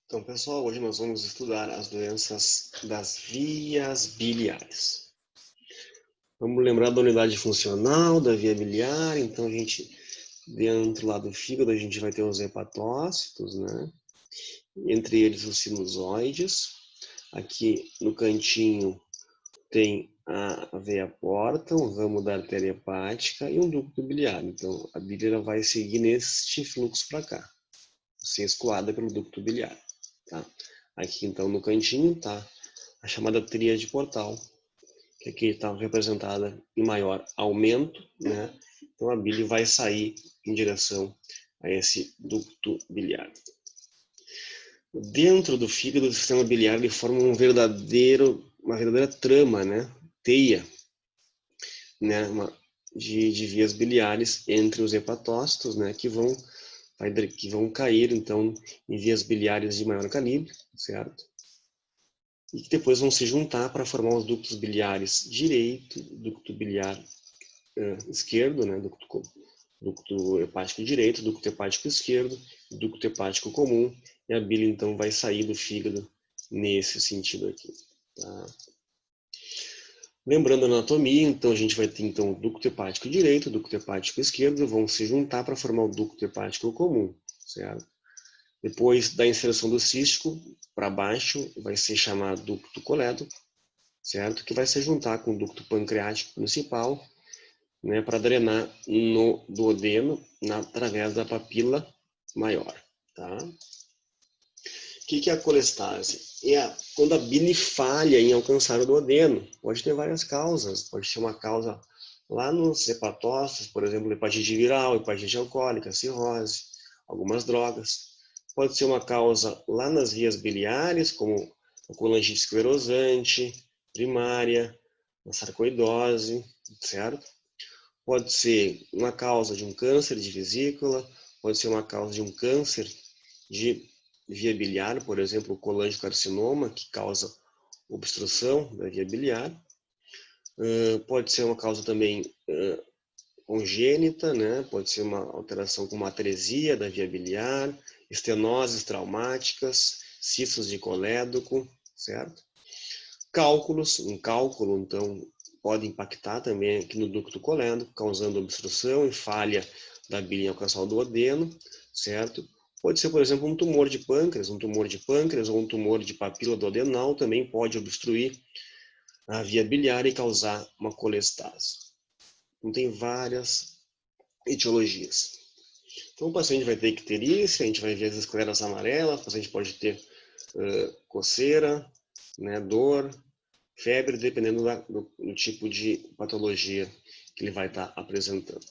Então, pessoal, hoje nós vamos estudar as doenças das vias biliares. Vamos lembrar da unidade funcional da via biliar. Então, dentro lá do fígado, a gente vai ter os hepatócitos, né? Entre eles os sinusoides. Aqui no cantinho tem a veia porta, um ramo da artéria hepática e um ducto biliar. Então, a bile vai seguir neste fluxo para cá, ser escoada pelo ducto biliar. Tá? Aqui, então, no cantinho está a chamada tríade portal, que aqui está representada em maior aumento, né? Então a bile vai sair em direção a esse ducto biliar. Dentro do fígado, do sistema biliar, ele forma uma verdadeira trama, né? Teia, né? De vias biliares entre os hepatócitos, né? Que vão cair, então, em vias biliares de maior calibre, certo? E que depois vão se juntar para formar os ductos biliares direito, ducto biliar esquerdo, né, ducto hepático direito, ducto hepático esquerdo, ducto hepático comum, e a bile então vai sair do fígado nesse sentido aqui. Tá? Lembrando a anatomia, então a gente vai ter então o ducto hepático direito, ducto hepático esquerdo, vão se juntar para formar o ducto hepático comum, certo? Depois da inserção do cístico, para baixo, vai ser chamado ducto colédoco, certo? Que vai se juntar com o ducto pancreático principal, né, para drenar no duodeno através da papila maior. Tá? O que é a colestase? Quando a bile falha em alcançar o duodeno. Pode ter várias causas. Pode ser uma causa lá nos hepatócitos, por exemplo, hepatite viral, hepatite alcoólica, cirrose, algumas drogas. Pode ser uma causa lá nas vias biliares, como a colangite esclerosante, primária, a sarcoidose, certo? Pode ser uma causa de um câncer de vesícula, pode ser uma causa de um câncer de via biliar, por exemplo, o colangiocarcinoma, que causa obstrução da via biliar. Pode ser uma causa também congênita, né? Pode ser uma alteração com uma atresia da via biliar, estenoses traumáticas, cistos de colédoco, certo? Um cálculo, então, pode impactar também aqui no ducto colédoco, causando obstrução e falha da bile em alcançar o duodeno, certo? Pode ser, por exemplo, um tumor de pâncreas ou um tumor de papila duodenal também pode obstruir a via biliar e causar uma colestase. Então, tem várias etiologias. Então, o paciente vai ter icterícia, a gente vai ver as escleras amarelas, o paciente pode ter coceira, né, dor, febre, dependendo do tipo de patologia que ele vai estar apresentando.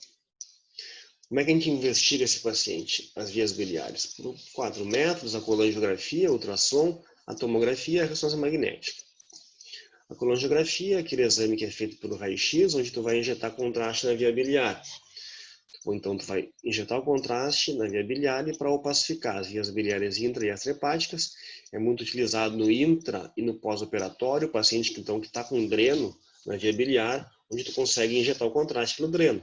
Como é que a gente investiga esse paciente? As vias biliares. Por 4 métodos, a colangiografia, a ultrassom, a tomografia e a ressonância magnética. A colangiografia é aquele exame que é feito pelo raio-x, onde tu vai injetar contraste na via biliar. Ou então tu vai injetar o contraste na via biliar para opacificar as vias biliares intra e extrahepáticas. É muito utilizado no intra e no pós-operatório, o paciente que está com dreno na via biliar, onde tu consegue injetar o contraste pelo dreno,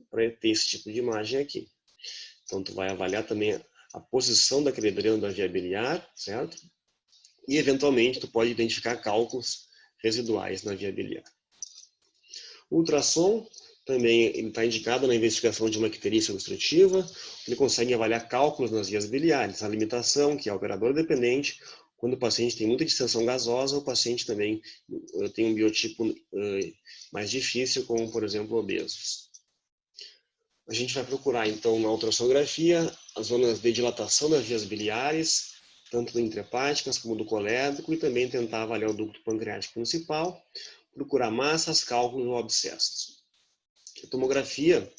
para ter esse tipo de imagem aqui. Então tu vai avaliar também a posição daquele dreno da via biliar, certo? E eventualmente tu pode identificar cálculos residuais na via biliar. O ultrassom também está indicado na investigação de uma icterícia obstrutiva. Ele consegue avaliar cálculos nas vias biliares, a limitação, que é operador dependente. Quando o paciente tem muita distensão gasosa, o paciente também tem um biotipo mais difícil, como, por exemplo, obesos. A gente vai procurar, então, na ultrassonografia, as zonas de dilatação das vias biliares, tanto do intrahepáticas como do colédoco, e também tentar avaliar o ducto pancreático principal, procurar massas, cálculos ou abscessos. A tomografia,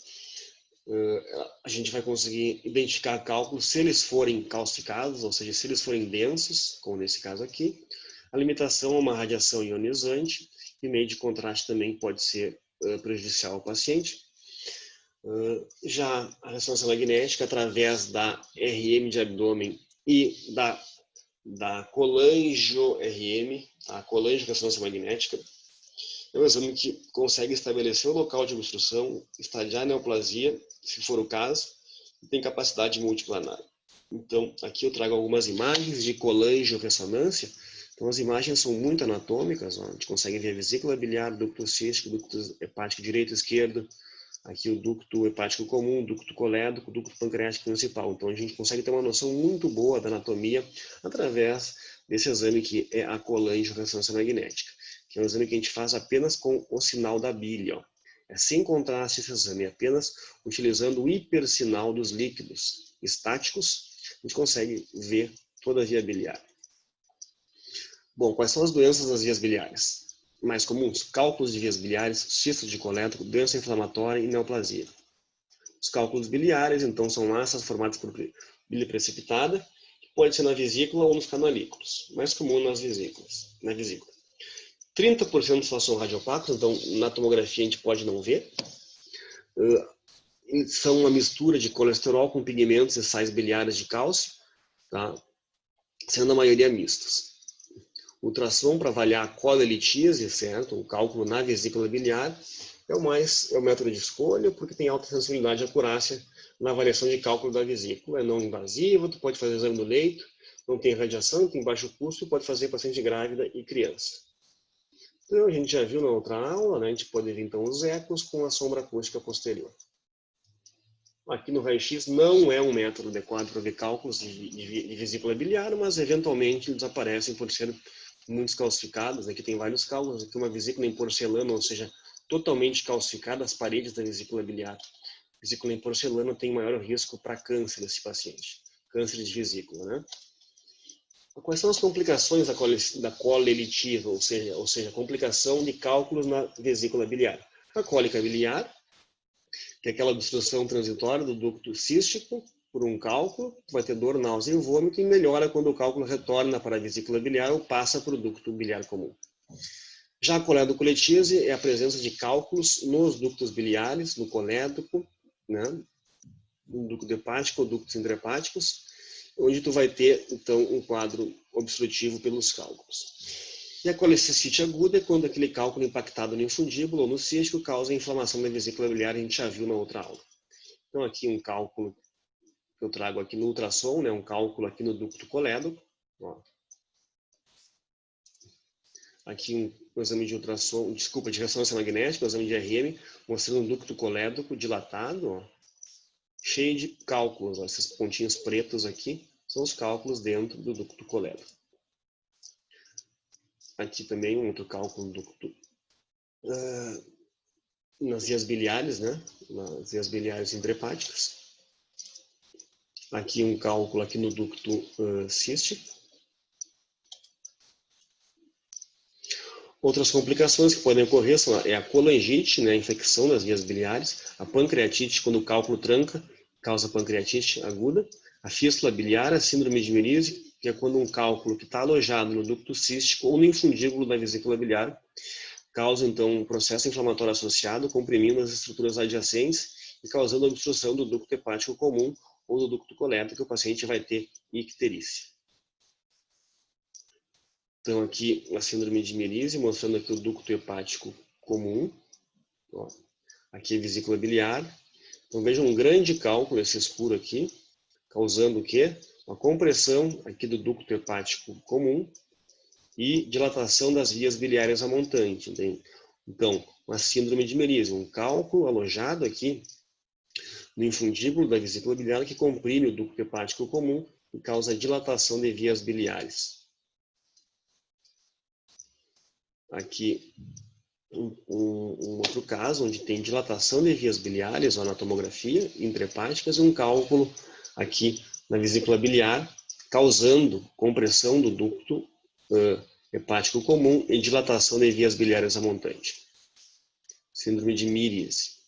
a gente vai conseguir identificar cálculos se eles forem calcificados, ou seja, se eles forem densos, como nesse caso aqui. A limitação é uma radiação ionizante, e meio de contraste também pode ser prejudicial ao paciente. Já a ressonância magnética, através da RM de abdômen e da colangio-RM, a colangio-ressonância magnética, é um exame que consegue estabelecer o local de obstrução, estadiar a neoplasia, se for o caso, e tem capacidade multiplanar. Então, aqui eu trago algumas imagens de colangiorressonância. Então, as imagens são muito anatômicas, ó. A gente consegue ver a vesícula biliar, ducto cístico, ducto hepático direito e esquerdo, aqui o ducto hepático comum, ducto colédoco, ducto pancreático principal. Então, a gente consegue ter uma noção muito boa da anatomia através desse exame que é a colangiorressonância magnética, que é um exame que a gente faz apenas com o sinal da bile, ó. É sem contraste esse exame, apenas utilizando o hipersinal dos líquidos estáticos, a gente consegue ver toda a via biliar. Bom, quais são as doenças das vias biliares? Mais comuns: cálculos de vias biliares, cisto de colédoco, doença inflamatória e neoplasia. Os cálculos biliares, então, são massas formadas por bile precipitada, que pode ser na vesícula ou nos canalículos, mais comum nas vesículas, na vesícula. 30% só são radiopacos, então na tomografia a gente pode não ver. São uma mistura de colesterol com pigmentos e sais biliares de cálcio, tá? Sendo a maioria mistos. Ultrassom para avaliar a colelitíase, certo? O cálculo na vesícula biliar é o método de escolha, porque tem alta sensibilidade e acurácia na avaliação de cálculo da vesícula. É não invasivo, tu pode fazer exame no leito, não tem radiação, tem baixo custo, pode fazer paciente grávida e criança. Então, a gente já viu na outra aula, né? A gente pode ver então os ecos com a sombra acústica posterior. Aqui no raio-x não é um método adequado para ver cálculos de vesícula biliar, mas eventualmente eles aparecem por ser muito calcificados. Aqui tem vários cálculos, aqui uma vesícula em porcelana, ou seja, totalmente calcificada, as paredes da vesícula biliar. Vesícula em porcelana tem maior risco para câncer nesse paciente, câncer de vesícula, né? Quais são as complicações da colelitiva, ou seja, complicação de cálculos na vesícula biliar? A cólica biliar, que é aquela obstrução transitória do ducto cístico por um cálculo, vai ter dor, náusea e vômito, e melhora quando o cálculo retorna para a vesícula biliar ou passa para o ducto biliar comum. Já a colédocolitise é a presença de cálculos nos ductos biliares, no colédoco, né, no ducto hepático ou ductos intrahepáticos, onde tu vai ter, então, um quadro obstrutivo pelos cálculos. E a colecistite aguda é quando aquele cálculo impactado no infundíbulo ou no cístico causa inflamação da vesícula biliar, a gente já viu na outra aula. Então, aqui um cálculo que eu trago aqui no ultrassom, né, um cálculo aqui no ducto colédoco. Ó. Aqui um exame de ultrassom, desculpa, de ressonância magnética, um exame de RM, mostrando um ducto colédoco dilatado, ó, cheio de cálculos. Ó, esses pontinhos pretos aqui são os cálculos dentro do ducto colédoco. Aqui também um outro cálculo do ducto nas vias biliares, né? Nas vias biliares intrahepáticas. Aqui um cálculo aqui no ducto cístico. Outras complicações que podem ocorrer são a colangite, né? A infecção das vias biliares, a pancreatite, quando o cálculo tranca, causa pancreatite aguda, a fístula biliar, a síndrome de Merise, que é quando um cálculo que está alojado no ducto cístico ou no infundíbulo da vesícula biliar causa, então, um processo inflamatório associado, comprimindo as estruturas adjacentes e causando obstrução do ducto hepático comum ou do ducto colédoco, que o paciente vai ter icterícia. Então, aqui a síndrome de Merise, mostrando aqui o ducto hepático comum. Ó. Aqui a vesícula biliar. Então, veja um grande cálculo, esse escuro aqui, causando o quê? Uma compressão aqui do ducto hepático comum e dilatação das vias biliares a montante. Entende? Então, uma síndrome de Merise, um cálculo alojado aqui no infundíbulo da vesícula biliar que comprime o ducto hepático comum e causa dilatação de vias biliares. Aqui um outro caso onde tem dilatação de vias biliares ou na tomografia intrahepáticas e um cálculo aqui na vesícula biliar causando compressão do ducto hepático comum e dilatação de vias biliares a montante. Síndrome de Merise.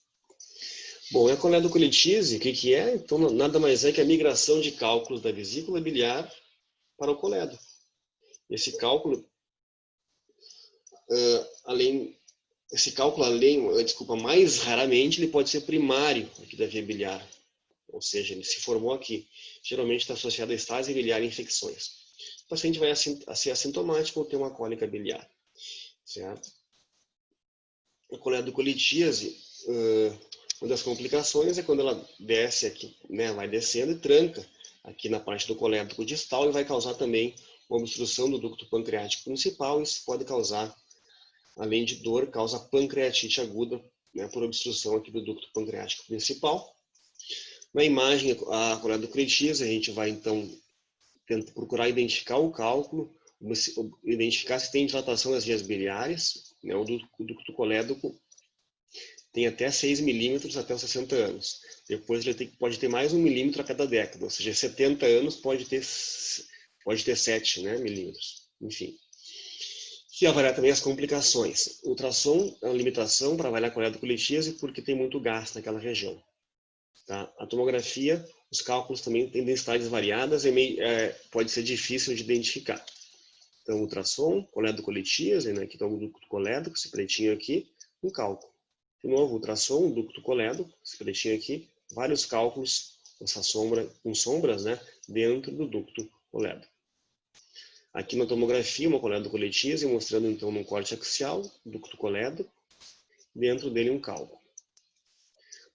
Bom, a colédocolitise, o que é? Então, nada mais é que a migração de cálculos da vesícula biliar para o colédoco. Esse cálculo, mais raramente ele pode ser primário aqui da via biliar. Ou seja, ele se formou aqui. Geralmente está associado a estase biliar e infecções. O paciente vai ser assintomático ou ter uma cólica biliar. Certo? A colédocolitise, uma das complicações é quando ela desce aqui, né, vai descendo e tranca aqui na parte do colédoco distal e vai causar também uma obstrução do ducto pancreático principal. Isso pode causar, além de dor, causa pancreatite aguda, né, por obstrução aqui do ducto pancreático principal. Na imagem, a coledoclitíase, a gente vai então procurar identificar o cálculo, identificar se tem dilatação das vias biliares, né, o ducto colédoco tem até 6 milímetros até os 60 anos. Depois ele pode ter mais 1 milímetro a cada década, ou seja, 70 anos pode ter 7, né, milímetros. Enfim. E avaliar também as complicações. Ultrassom é uma limitação para avaliar a coledoclitíase porque tem muito gás naquela região. Tá? A tomografia, os cálculos também têm densidades variadas e pode ser difícil de identificar. Então, ultrassom, coledoclitíase, né, que está o ducto colédoco, esse pretinho aqui, um cálculo. De novo, ultrassom, ducto colédoco, esse pretinho aqui, vários cálculos com sombras, né, dentro do ducto colédoco. Aqui na tomografia, uma coledoclitíase, mostrando então no corte axial, ducto colédoco, dentro dele um cálculo.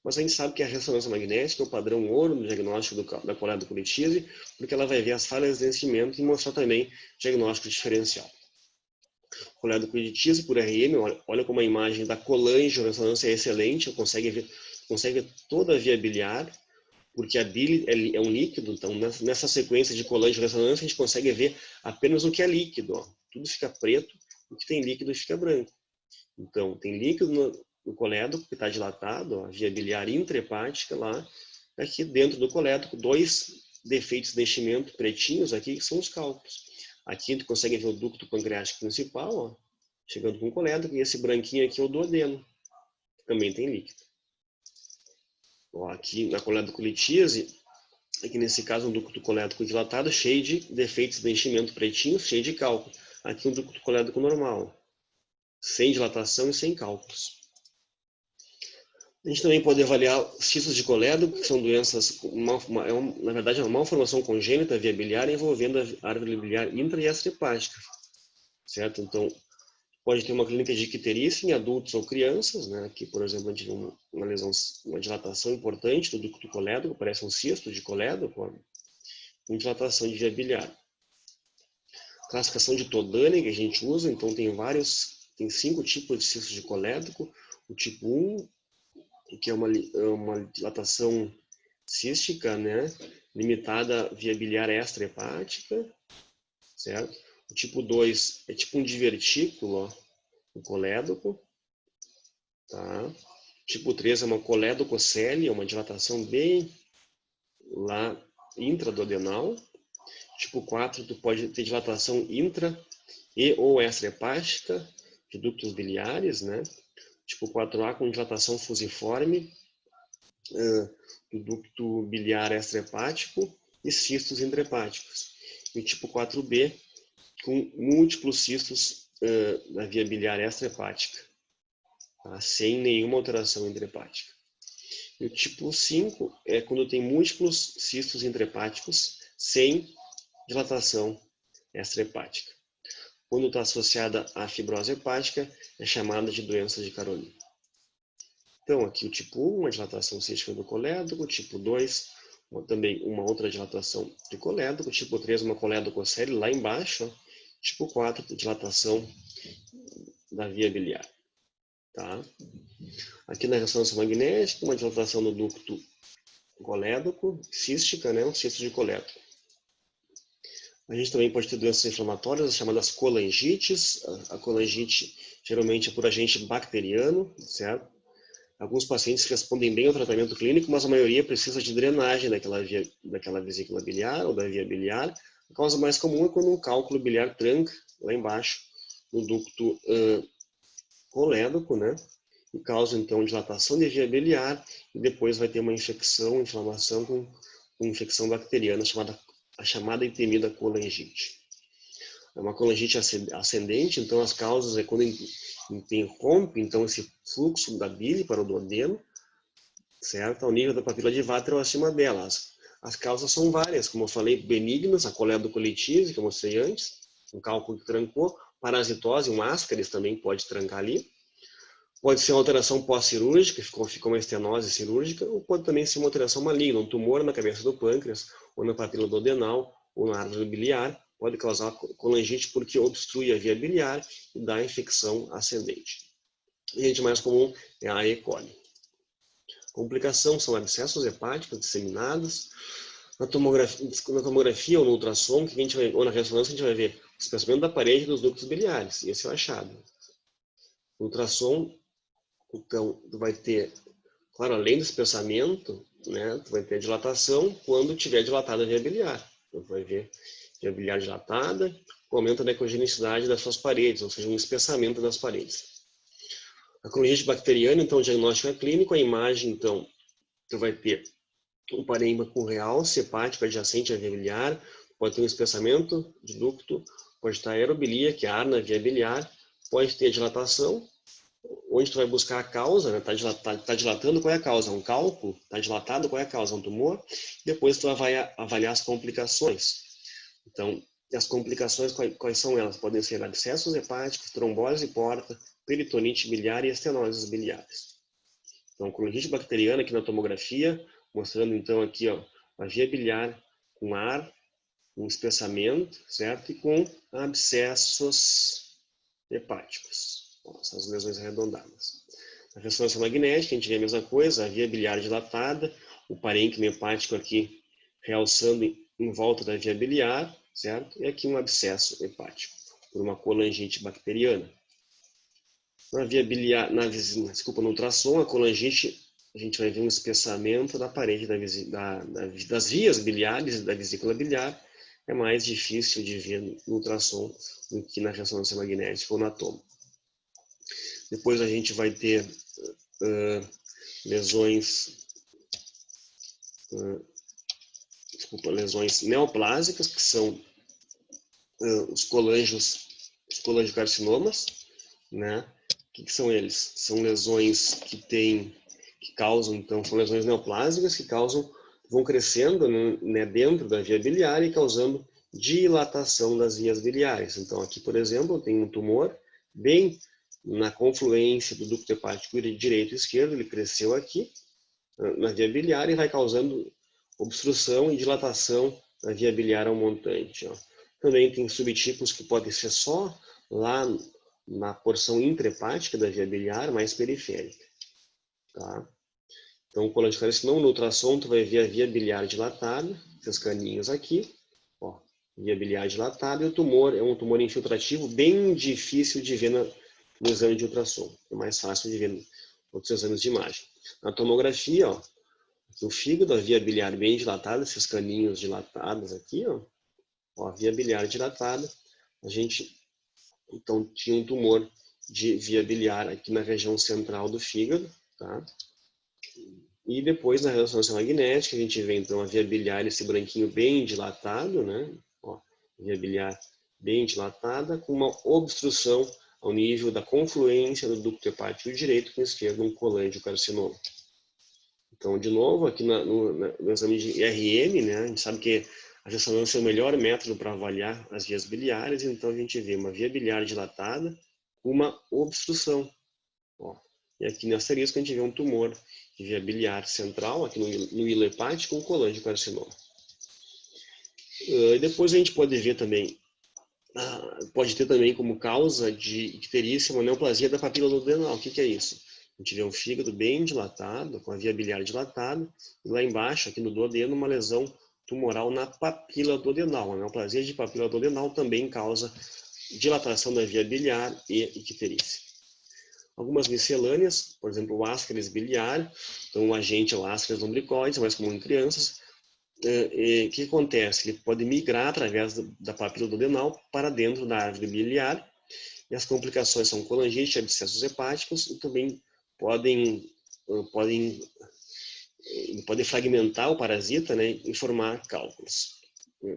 Mas a gente sabe que a ressonância magnética é o padrão ouro no diagnóstico da coledoclitíase, porque ela vai ver as falhas de densimento e mostrar também diagnóstico diferencial. Coledoclitíase por RM, olha como a imagem da colangio-ressonância é excelente, consegue ver toda a via biliar, porque a bile é um líquido, então nessa sequência de colangio-ressonância a gente consegue ver apenas o que é líquido, ó. Tudo fica preto, o que tem líquido fica branco. Então, tem líquido no colédoco que está dilatado, ó, a via biliar intrahepática lá, aqui dentro do colédoco, 2 defeitos de enchimento pretinhos aqui, que são os cálculos. Aqui a gente consegue ver o ducto pancreático principal, ó, chegando com o colédoco, e esse branquinho aqui é o duodeno, que também tem líquido. Ó, aqui na coledoclitíase, aqui nesse caso um ducto colédoco dilatado, cheio de defeitos de enchimento pretinhos, cheio de cálculo. Aqui um ducto colédoco normal, sem dilatação e sem cálculos. A gente também pode avaliar cistos de colédoco, que são doenças, na verdade, é uma malformação congênita via biliar envolvendo a árvore biliar intra e extrahepática, certo? Então, pode ter uma clínica de icterícia em adultos ou crianças, né? Aqui, por exemplo, a gente tem uma lesão, uma dilatação importante do ducto colédoco, parece um cisto de colédoco, com dilatação de via biliar. Classificação de Todani que a gente usa, então tem 5 tipos de cistos de colédoco. O tipo 1, que é uma dilatação cística, né, limitada via biliar extrahepática, certo? O tipo 2 é tipo um divertículo, ó, o colédoco, tá? Tipo 3 é uma coledococele, é uma dilatação bem lá intraduodenal. Tipo 4, tu pode ter dilatação intra e ou extrahepática de ductos biliares, né? Tipo 4A com dilatação fusiforme do ducto biliar extrahepático e cistos intrahepáticos. E o tipo 4B com múltiplos cistos na via biliar extrahepática, tá? Sem nenhuma alteração intrahepática. E o tipo 5 é quando tem múltiplos cistos intrahepáticos sem dilatação extrahepática. Quando está associada à fibrose hepática, é chamada de doença de Caroli. Então, aqui o tipo 1, uma dilatação cística do colédoco, o tipo 2, também uma outra dilatação de colédoco, tipo 3, uma coledococele lá embaixo, ó. Tipo 4, dilatação da via biliar. Tá? Aqui na ressonância magnética, uma dilatação do ducto colédoco, cística, né? Um cisto de colédoco. A gente também pode ter doenças inflamatórias, as chamadas colangites. A colangite geralmente é por agente bacteriano, certo? Alguns pacientes respondem bem ao tratamento clínico, mas a maioria precisa de drenagem daquela vesícula biliar ou da via biliar. A causa mais comum é quando um cálculo biliar tranca lá embaixo no ducto colédoco, né? E causa então dilatação de via biliar e depois vai ter uma infecção, inflamação com infecção bacteriana a chamada e temida colangite. É uma colangite ascendente, então as causas é quando interrompe então esse fluxo da bile para o duodeno, certo? Ao nível da papila de Vater ou acima delas. As causas são várias, como eu falei, benignas, a coledoclitíase, que eu mostrei antes, um cálculo que trancou, parasitose, um ascaris também pode trancar ali. Pode ser uma alteração pós-cirúrgica, ficou uma estenose cirúrgica, ou pode também ser uma alteração maligna, um tumor na cabeça do pâncreas, ou na papila duodenal, ou na árvore biliar. Pode causar colangite porque obstrui a via biliar e dá infecção ascendente. E a agente mais comum é a E. coli. Complicação são abscessos hepáticos disseminados. Na tomografia ou no ultrassom, ou na ressonância, a gente vai ver o espessamento da parede dos ductos biliares. Esse é o achado. No ultrassom, então, tu vai ter, claro, além do espessamento, né, tu vai ter dilatação quando tiver dilatada a via biliar. Então, tu vai ver via biliar dilatada, com aumento da ecogenicidade das suas paredes, ou seja, um espessamento das paredes. A colangite bacteriana, então, o diagnóstico é clínico. A imagem, então, tu vai ter um parênquima com realce hepático adjacente à via biliar, pode ter um espessamento de ducto, pode estar aerobilia, que é ar na via biliar, pode ter dilatação, onde tu vai buscar a causa, né? Tá dilatando, qual é a causa? Um cálculo? Está dilatado, qual é a causa? Um tumor? Depois tu vai avaliar as complicações. Então, as complicações, quais são elas? Podem ser abscessos hepáticos, trombose porta, peritonite biliar e estenoses biliares. Então, colangite bacteriana aqui na tomografia, mostrando então aqui, ó, a via biliar com ar, com espessamento, certo? E com abscessos hepáticos. Ó, essas lesões arredondadas. Na ressonância magnética, a gente vê a mesma coisa, a via biliar dilatada, o parênquima hepático aqui realçando em volta da via biliar, certo? E aqui um abscesso hepático, por uma colangite bacteriana. Na via biliar, no ultrassom, a colangite, a gente vai ver um espessamento da parede das vias biliares, da vesícula biliar. É mais difícil de ver no ultrassom do que na ressonância magnética ou na toma. Depois a gente vai ter lesões neoplásicas, que são os colangiocarcinomas, né? O que são eles? São lesões que causam, então, são lesões neoplásicas que vão crescendo, né, dentro da via biliar e causando dilatação das vias biliares. Então, aqui, por exemplo, tem um tumor bem na confluência do ducto hepático direito e esquerdo, ele cresceu aqui na via biliar e vai causando obstrução e dilatação da via biliar ao montante. Ó. Também tem subtipos que podem ser só lá na porção intrahepática da via biliar, mais periférica. Tá? Então, o colangiocarcinoma no ultrassom, tu vai ver a via biliar dilatada, esses caninhos aqui, ó, via biliar dilatada, e o tumor é um tumor infiltrativo bem difícil de ver no exame de ultrassom. É mais fácil de ver nos outros exames de imagem. Na tomografia, ó, o fígado, a via biliar bem dilatada, esses caninhos dilatados aqui, ó, a via biliar dilatada, a gente então tinha um tumor de via biliar aqui na região central do fígado, tá? E depois na ressonância magnética a gente vê então a via biliar, esse branquinho bem dilatado, né? Ó, via biliar bem dilatada, com uma obstrução ao nível da confluência do ducto hepático direito com o esquerdo, um colangiocarcinoma. Então, de novo, aqui no exame de IRM, né, a gente sabe que a ressonância é o melhor método para avaliar as vias biliares, então a gente vê uma via biliar dilatada com uma obstrução. Ó. E aqui no asterisco a gente vê um tumor de via biliar central, aqui no hilo hepático, um colangiocarcinoma. E depois a gente pode ver também, pode ter também como causa de icterícia uma neoplasia da papila duodenal. O que é isso? A gente vê um fígado bem dilatado, com a via biliar dilatada, e lá embaixo, aqui no duodeno, uma lesão tumoral na papila duodenal. A neoplasia de papila duodenal também causa dilatação da via biliar e icterícia. Algumas miscelâneas, por exemplo, o ascaris biliar, então o agente é o ascaris lumbricoides, mais comum em crianças. O que acontece? Ele pode migrar através da papila duodenal para dentro da árvore biliar, e as complicações são colangite, abscessos hepáticos, e também podem fragmentar o parasita, né, e formar cálculos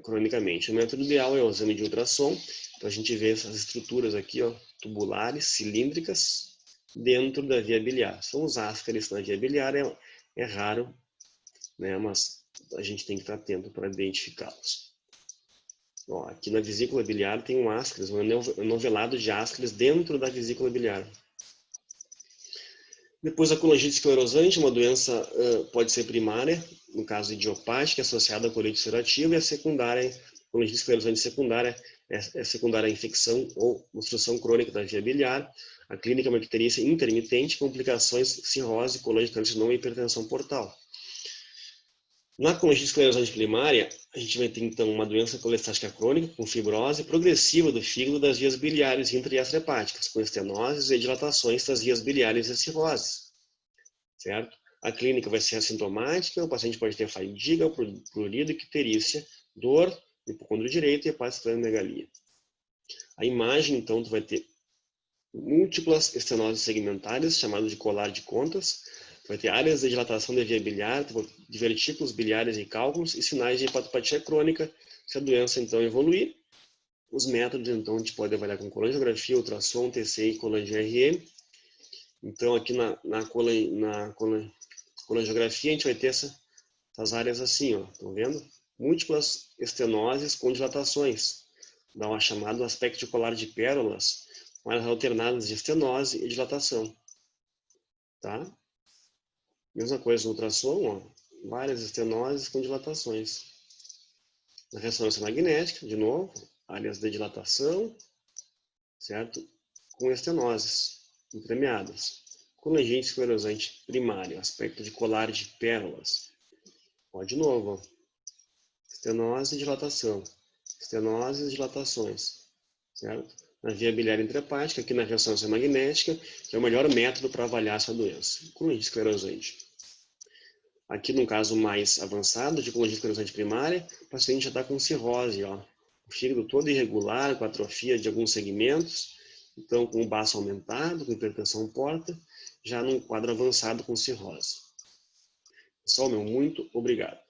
cronicamente. O método ideal é o exame de ultrassom. Então a gente vê essas estruturas aqui, ó, tubulares, cilíndricas, dentro da via biliar. São os ascaris na via biliar, é raro, né, mas a gente tem que estar atento para identificá-los. Ó, aqui na vesícula biliar tem um ascaris, um novelado de ascaris dentro da vesícula biliar. Depois a colangite esclerosante, uma doença pode ser primária, no caso idiopática, associada à colite ulcerativa, e a secundária, colangite esclerosante secundária, é secundária à infecção ou obstrução crônica da via biliar. A clínica é uma icterícia intermitente, complicações, cirrose, colangiocarcinoma e hipertensão portal. Na colangite esclerosante primária, a gente vai ter então uma doença colestática crônica com fibrose progressiva do fígado das vias biliares intra e extrahepáticas, com estenoses e dilatações das vias biliares e cirroses, certo? A clínica vai ser assintomática, o paciente pode ter fadiga, prurido, icterícia, dor, hipocôndrio direito e hepatosplenomegalia. A imagem, então, tu vai ter múltiplas estenoses segmentares, chamado de colar de contas. Vai ter áreas de dilatação da via biliar, divertículos biliares e cálculos e sinais de hepatopatia crônica, se a doença então evoluir. Os métodos, então, a gente pode avaliar com colangiografia, ultrassom, TCI e colangio-RM. Então, aqui na colangiografia, a gente vai ter essas áreas assim, ó, estão vendo? Múltiplas estenoses com dilatações. Dá uma chamada aspecto de colar de pérolas, com áreas alternadas de estenose e dilatação. Tá? Mesma coisa no ultrassom, ó, várias estenoses com dilatações. Na ressonância magnética, de novo, áreas de dilatação, certo? Com estenoses entremeadas. Colangite esclerosante primário, aspecto de colar de pérolas. Ó, de novo, ó, estenose e dilatação. Estenoses e dilatações, certo? Na via biliar intrahepática, aqui na ressonância magnética, que é o melhor método para avaliar essa doença. Colangite esclerosante. Aqui, num caso mais avançado, de colangite esclerosante primária, o paciente já está com cirrose, ó. O fígado todo irregular, com atrofia de alguns segmentos, então com o baço aumentado, com hipertensão porta, já num quadro avançado com cirrose. Pessoal, muito obrigado.